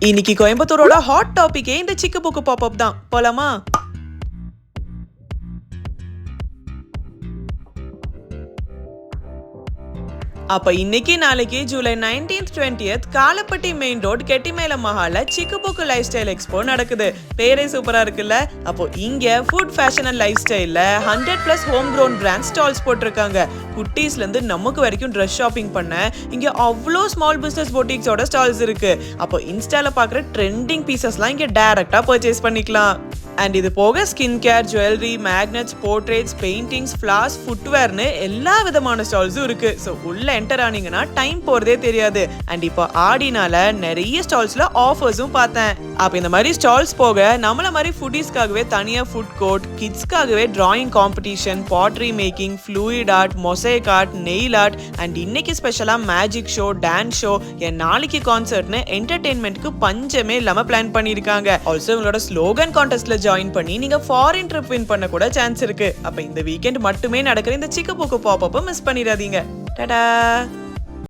இன்னைக்கு கோயம்புத்தூரோட ஹாட் டாபிக்கே இந்த சிக்கு புக்கு பாப்அப் தான். போலாமா? அப்ப இன்னைக்கு நாளைக்கு July 19th 20th Kalapatti main road கெட்டிமேல மஹால்ல சிக்கு புக்கு லைஃப் ஸ்டைல் எக்ஸ்போ நடக்குது. பேரே சூப்பரா இருக்குல்ல. அப்போ இங்க ஃபுட் ஃபேஷன் அண்ட் லைஃப் ஸ்டைல்ல 100+ ஹோம் க்ரோன் பிராண்ட் ஸ்டால்ஸ் போட்டிருக்காங்க. குட்டீஸ்ல இருந்து நமக்கு வரைக்கும் ட்ரெஸ் ஷாப்பிங் பண்ண இங்க அவ்வளோ ஸ்மால் பிசினஸ் பொட்டிக்ஸோட ஸ்டால்ஸ் இருக்கு. அப்போ இன்ஸ்டால பாக்குற ட்ரெண்டிங் பீசஸ்லாம் இங்க டைரக்டா பர்ச்சேஸ் பண்ணிக்கலாம். அண்ட் இது போக skin care, jewellery, magnets, portraits, paintings, flowers, ஃபுட்வேர்னு எல்லா விதமான ஸ்டால்ஸும் இருக்கு. ஸோ உள்ள என்டர் ஆனீங்கன்னா டைம் போறதே தெரியாது. அண்ட் இப்போ ஆடினால நிறைய ஸ்டால்ஸ்ல ஆஃபர்ஸும் பார்த்தேன். அப்ப இந்த மாதிரி ஸ்டால்ஸ் போக நம்மள மாதிரி ஃபுட்டீஸ்க்காகவே தனியா ஃபுட் கோர்ட், கிட்ஸ்க்காகவே drawing competition, pottery making, fluid art, mosaic art, nail art and இன்னைக்கு ஸ்பெஷலா மேஜிக் ஷோ, டான்ஸ் ஷோ, என் நாளைக்கு கான்சர்ட்னு என்டர்டெயின்மெண்ட்க்கு பஞ்சமே இல்லாம பிளான் பண்ணிருக்காங்க. ஆல்சோ உங்களோட ஸ்லோகன் கான்டெஸ்ட்ல ஜாயின் பண்ணி நீங்க ஃபாரின் ட்ரிப் வின் பண்ண கூட சான்ஸ் இருக்கு. அப்ப இந்த வீக்கெண்ட் மட்டுமே நடக்கிற இந்த சிக்கு புக்கு பாப்அப் மிஸ் பண்ணிடாதீங்க. டாடா.